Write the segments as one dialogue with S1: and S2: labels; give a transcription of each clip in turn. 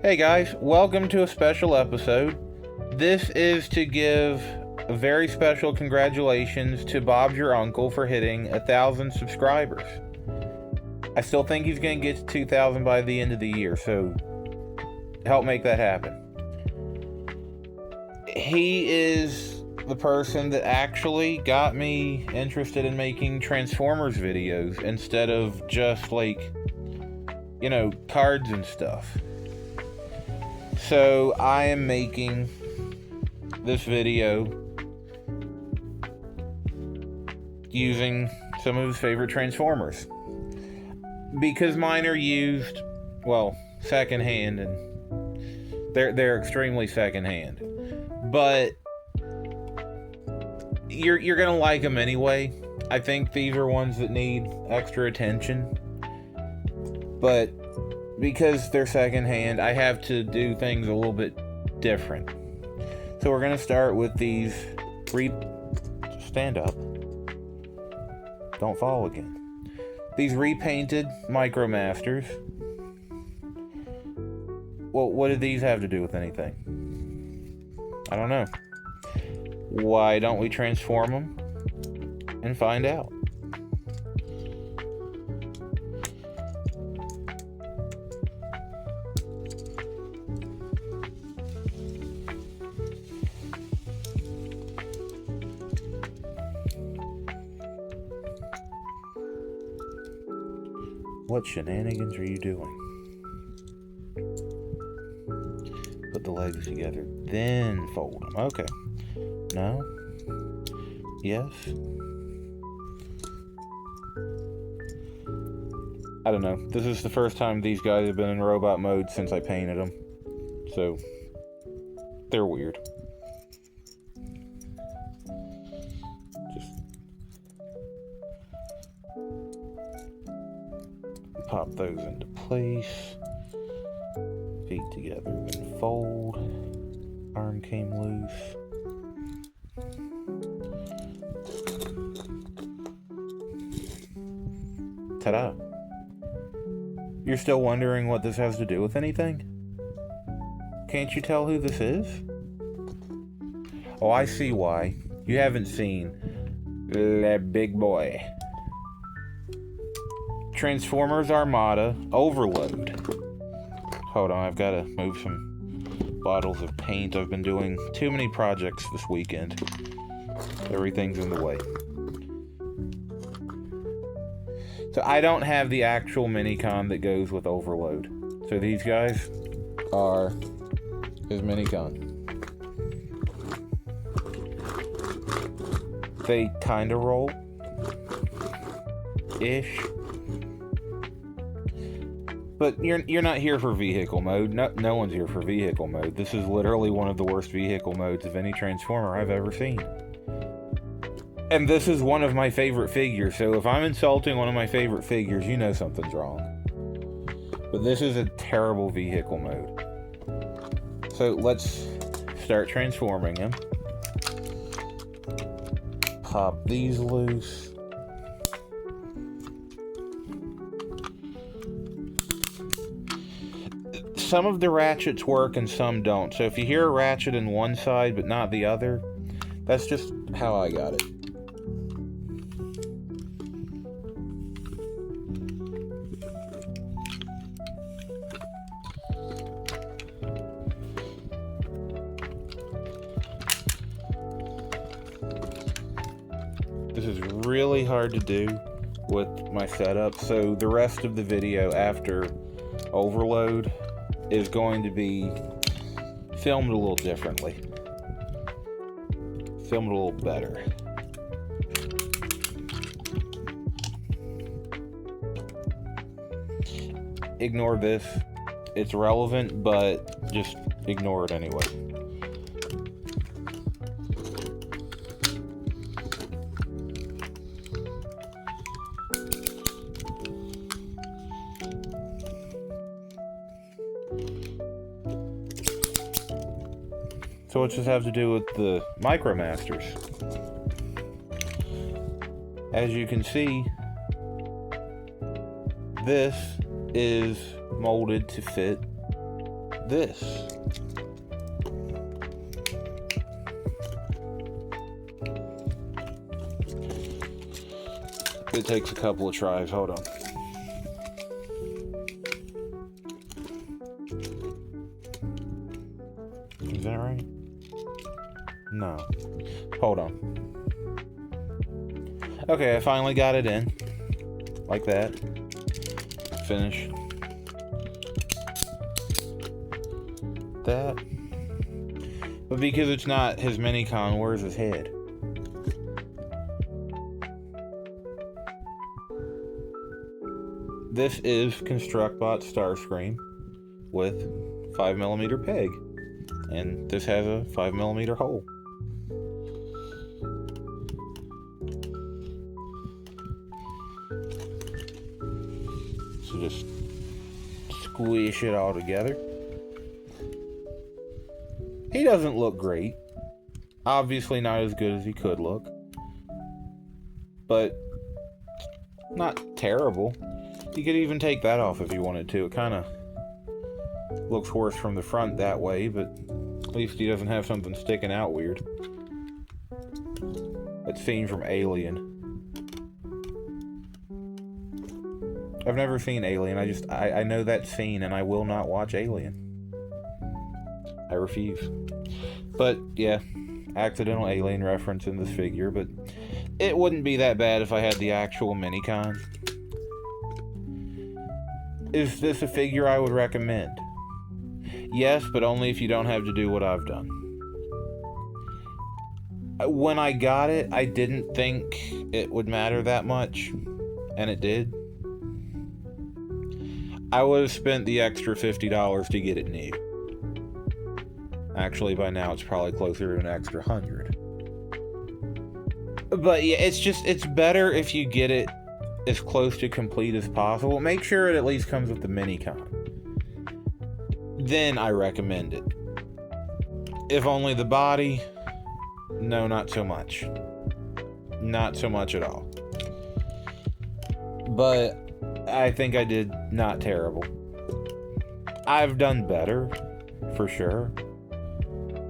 S1: Hey guys, welcome to a special episode. This is to give a very special congratulations to Bob's your uncle for hitting 1,000 subscribers. I still think he's going to get to 2,000 by the end of the year, so help make that happen. He is the person that actually got me interested in making Transformers videos instead of just cards and stuff. So I am making this video using some of his favorite Transformers. Because mine are used, secondhand, and they're extremely secondhand. But you're gonna like them anyway. I think these are ones that need extra attention. But because they're secondhand, I have to do things a little bit different. So we're going to start with these stand up. Don't fall again. These repainted MicroMasters. Well, what do these have to do with anything? I don't know. Why don't we transform them and find out? What shenanigans are you doing? Put the legs together, then fold them. Okay. No? Yes? I don't know. This is the first time these guys have been in robot mode since I painted them. So, they're weird. Pop those into place. Feet together, then fold. Arm came loose. Ta-da! You're still wondering what this has to do with anything? Can't you tell who this is? Oh, I see why. You haven't seen Le Big Boy. Transformers Armada Overload. Hold on, I've got to move some bottles of paint. I've been doing too many projects this weekend. Everything's in the way. So I don't have the actual Minicon that goes with Overload. So these guys are his Minicon. They kind of roll. Ish. But you're not here for vehicle mode. No one's here for vehicle mode. This is literally one of the worst vehicle modes of any Transformer I've ever seen. And this is one of my favorite figures, so if I'm insulting one of my favorite figures, you know something's wrong. But this is a terrible vehicle mode. So let's start transforming him. Pop these loose. Some of the ratchets work and some don't. So if you hear a ratchet in one side but not the other, that's just how I got it. This is really hard to do with my setup, so the rest of the video after Overload is going to be filmed a little differently. Filmed a little better. Ignore this. It's relevant, but just ignore it anyway. So what does this have to do with the MicroMasters? As you can see, this is molded to fit this. It takes a couple of tries. Hold on. Is that right? No. Hold on. Okay, I finally got it in. Like that. Finish. That. But because it's not his Minicon, where's his head? This is ConstructBot Starscream with 5mm peg. And this has a 5mm hole. So just squish it all together. He doesn't look great. Obviously not as good as he could look. But not terrible. You could even take that off if you wanted to. It kind of looks worse from the front that way, but at least he doesn't have something sticking out weird. That scene from Alien. I've never seen Alien. I know that scene and I will not watch Alien. I refuse. But yeah, accidental Alien reference in this figure, but it wouldn't be that bad if I had the actual Minicon. Is this a figure I would recommend? Yes, but only if you don't have to do what I've done. When I got it, I didn't think it would matter that much, and it did. I would have spent the extra $50 to get it new. Actually, by now it's probably closer to an extra $100. But yeah, it's better if you get it as close to complete as possible. Make sure it at least comes with the Minicon. Then I recommend it. If only the body, no, not so much. Not so much at all. But I think I did not terrible. I've done better, for sure.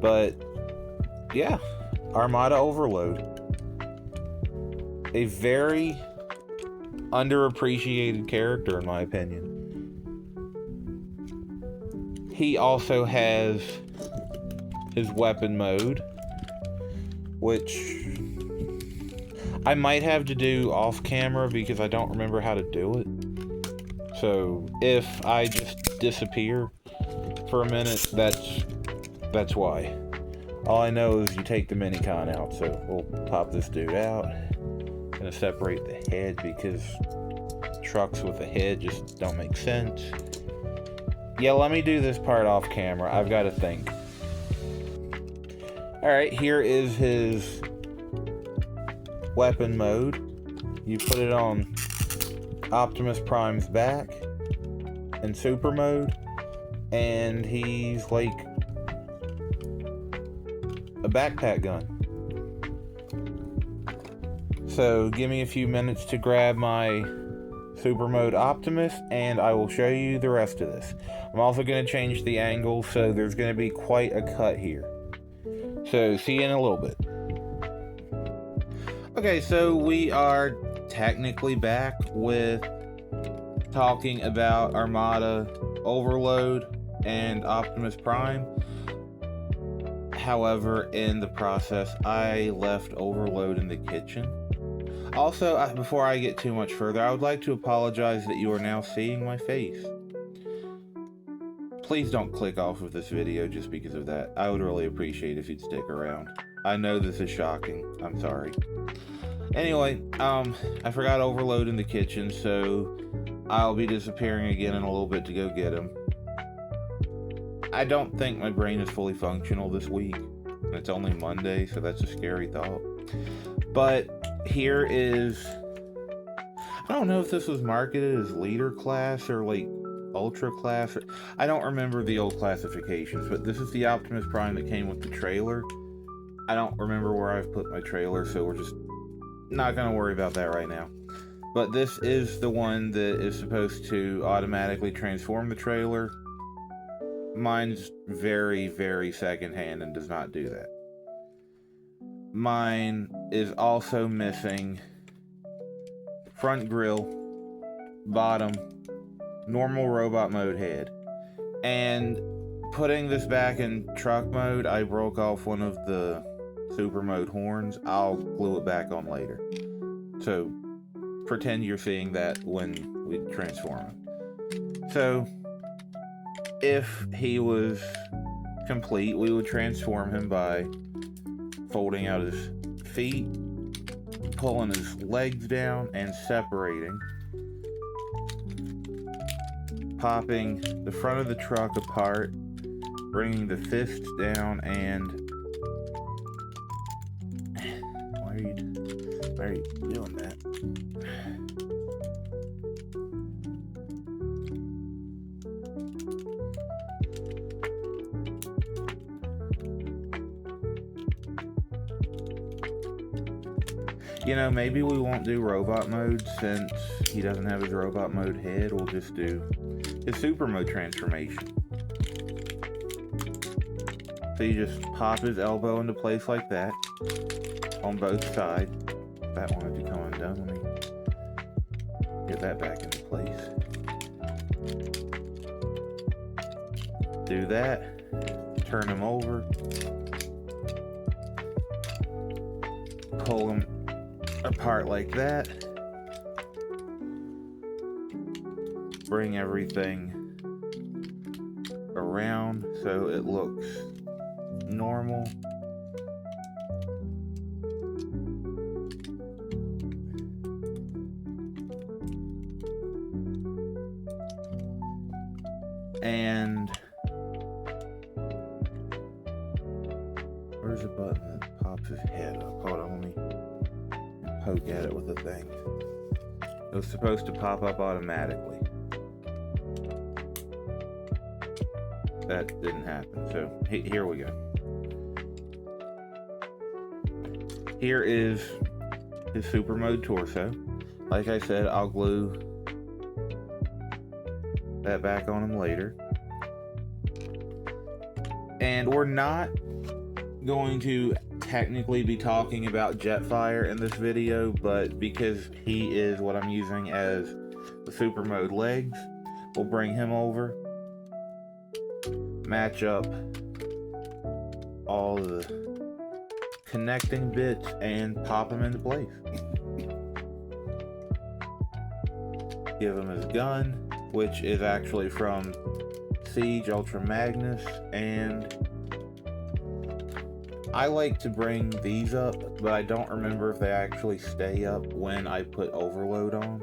S1: But yeah, Armada Overload. A very underappreciated character, in my opinion. He also has his weapon mode, which I might have to do off camera because I don't remember how to do it. So if I just disappear for a minute, that's why. All I know is you take the Minicon out, so we'll pop this dude out. Gonna separate the head because trucks with a head just don't make sense. Yeah, let me do this part off camera. I've got to think. Alright, here is his weapon mode. You put it on Optimus Prime's back in super mode, and he's like a backpack gun. So give me a few minutes to grab my Super Mode Optimus, and I will show you the rest of this. I'm also going to change the angle, so there's going to be quite a cut here. So see you in a little bit. Okay, so we are technically back with talking about Armada Overload and Optimus Prime. However, in the process, I left Overload in the kitchen. Also, before I get too much further, I would like to apologize that you are now seeing my face. Please don't click off of this video just because of that. I would really appreciate if you'd stick around. I know this is shocking. I'm sorry. Anyway, I forgot Overload in the kitchen, so I'll be disappearing again in a little bit to go get him. I don't think my brain is fully functional this week. And it's only Monday, so that's a scary thought. But here is, I don't know if this was marketed as leader class or like ultra class. I don't remember the old classifications, but this is the Optimus Prime that came with the trailer. I don't remember where I've put my trailer, so we're just not going to worry about that right now. But this is the one that is supposed to automatically transform the trailer. Mine's very, very secondhand and does not do that. Mine is also missing front grille, bottom, normal robot mode head. And putting this back in truck mode, I broke off one of the super mode horns. I'll glue it back on later. So pretend you're seeing that when we transform him. So if he was complete, we would transform him by folding out his feet, pulling his legs down and separating, popping the front of the truck apart, bringing the fists down, and why are you doing that? You know, maybe we won't do robot mode since he doesn't have his robot mode head. We'll just do his super mode transformation. So you just pop his elbow into place like that on both sides. That wanted to come undone. Let me get that back into place. Do that. Turn him over. Pull him apart like that. Bring everything around so it looks normal. And where's the button that pops his head up? Hold on, let me poke at it with the thing. It was supposed to pop up automatically. That didn't happen, so here we go. Here is his super mode torso. Like I said, I'll glue that back on him later. And we're not going to technically be talking about Jetfire in this video, but because he is what I'm using as the super mode legs, we'll bring him over, match up all the connecting bits, and pop him into place. Give him his gun, which is actually from Siege Ultra Magnus, and I like to bring these up, but I don't remember if they actually stay up when I put overload on.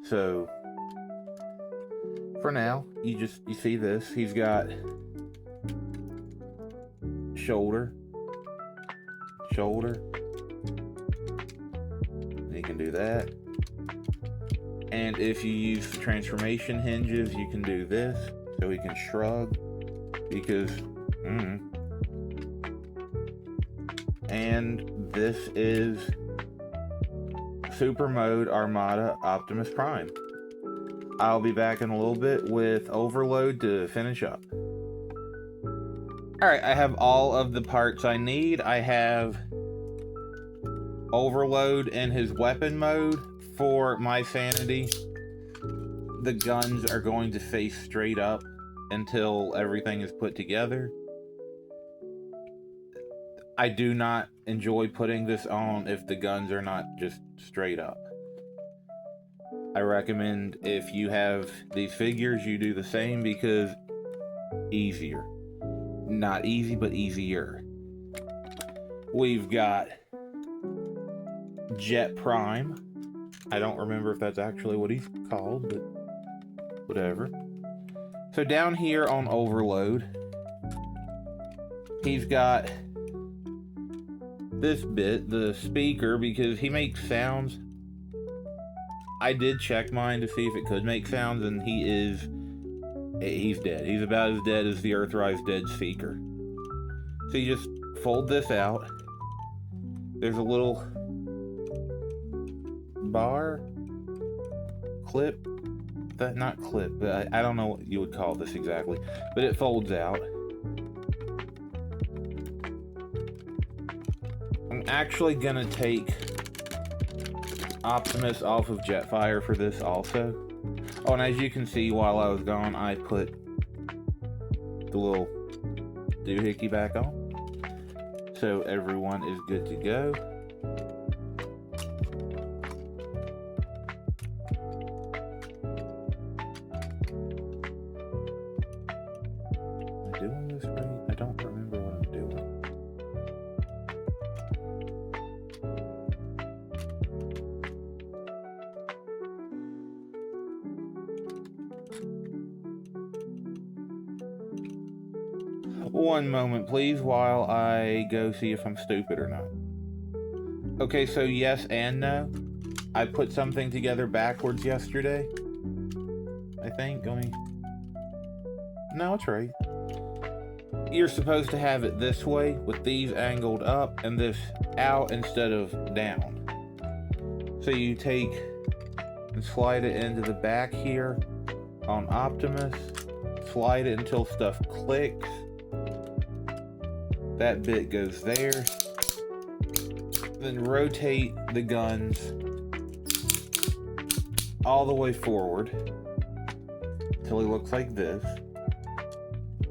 S1: So for now, you see this. He's got shoulder. You can do that. And if you use the transformation hinges, you can do this. So he can shrug because and this is Super Mode Armada Optimus Prime. I'll be back in a little bit with Overload to finish up. Alright, I have all of the parts I need. I have Overload in his weapon mode. For my sanity, the guns are going to face straight up until everything is put together. I do not enjoy putting this on if the guns are not just straight up. I recommend if you have these figures, you do the same because easier. Not easy, but easier. We've got Jet Prime. I don't remember if that's actually what he's called, but whatever. So down here on Overload, he's got this bit, the speaker, because he makes sounds. I did check mine to see if it could make sounds, and he's dead. He's about as dead as the Earthrise Dead Seeker. So you just fold this out. There's a little bar clip not clip, but I don't know what you would call this exactly, but it folds out. I'm actually gonna take Optimus off of Jetfire for this also. Oh, and as you can see, while I was gone, I put the little doohickey back on. So everyone is good to go. Am I doing this right? I don't remember what I'm doing. One moment, please, while I go see if I'm stupid or not. Okay, so yes and no. I put something together backwards yesterday. I think. No, it's right. You're supposed to have it this way, with these angled up and this out instead of down. So you take and slide it into the back here on Optimus. Slide it until stuff clicks. That bit goes there. Then rotate the guns all the way forward until he looks like this.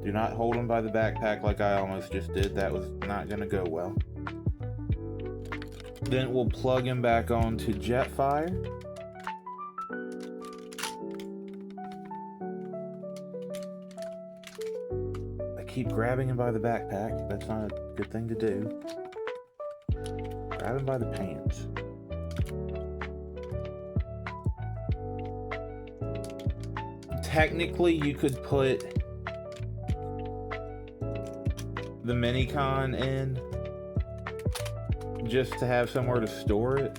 S1: Do not hold him by the backpack like I almost just did. That was not going to go well. Then we'll plug him back onto Jetfire. Keep grabbing him by the backpack. That's not a good thing to do. Grab him by the pants. Technically, you could put the Minicon in just to have somewhere to store it.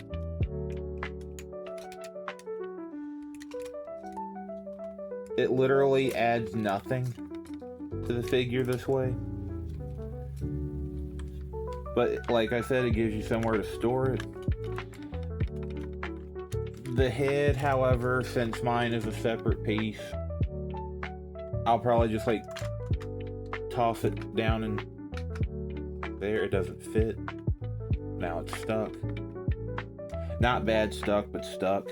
S1: It literally adds nothing to the figure this way, but like I said, it gives you somewhere to store it. The head, however, since mine is a separate piece, I'll probably just like toss it down in there. It doesn't fit. Now it's stuck. Not bad stuck, but stuck.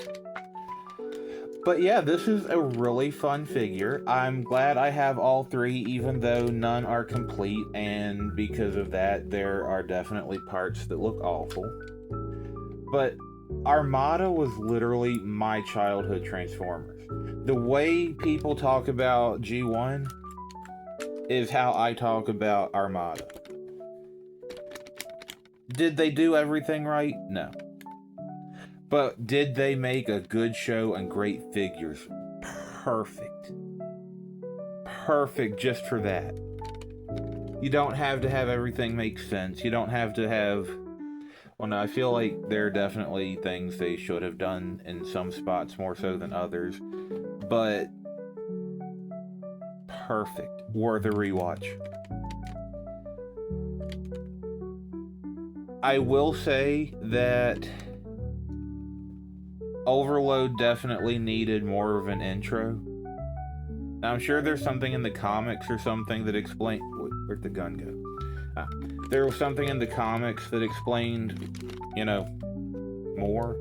S1: But yeah, this is a really fun figure. I'm glad I have all three, even though none are complete, and because of that, there are definitely parts that look awful. But Armada was literally my childhood Transformers. The way people talk about G1 is how I talk about Armada. Did they do everything right? No. But did they make a good show and great figures? Perfect. Perfect just for that. You don't have to have everything make sense. You don't have to have... Well, no, I feel like there are definitely things they should have done in some spots more so than others. But... perfect. Worth a rewatch. I will say that... Overload definitely needed more of an intro. Now, I'm sure there's something in the comics or something that explained... Where'd the gun go? There was something in the comics that explained, you know, more.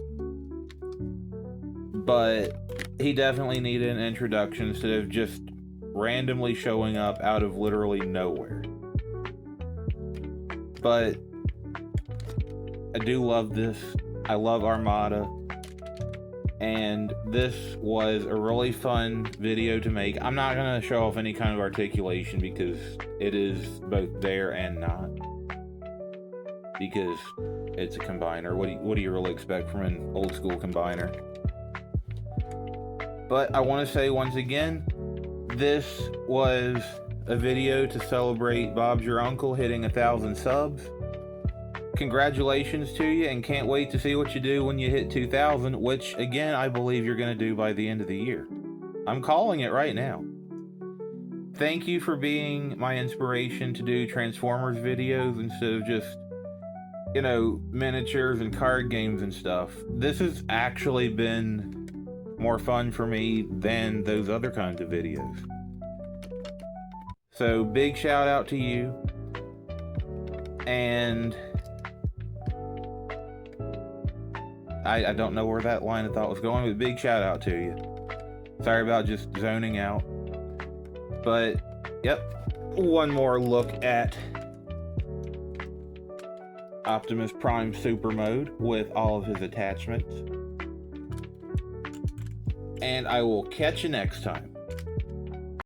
S1: But he definitely needed an introduction instead of just randomly showing up out of literally nowhere. But I do love this. I love Armada. And this was a really fun video to make. I'm not going to show off any kind of articulation because it is both there and not. Because it's a combiner. What do you really expect from an old school combiner? But I want to say once again, this was a video to celebrate Bob's Your Uncle hitting 1,000 subs. Congratulations to you, and can't wait to see what you do when you hit 2,000, which, again, I believe you're going to do by the end of the year. I'm calling it right now. Thank you for being my inspiration to do Transformers videos instead of just, you know, miniatures and card games and stuff. This has actually been more fun for me than those other kinds of videos. So big shout out to you. And I don't know where that line of thought was going, but big shout out to you. Sorry about just zoning out. But, yep, one more look at Optimus Prime Super Mode with all of his attachments. And I will catch you next time.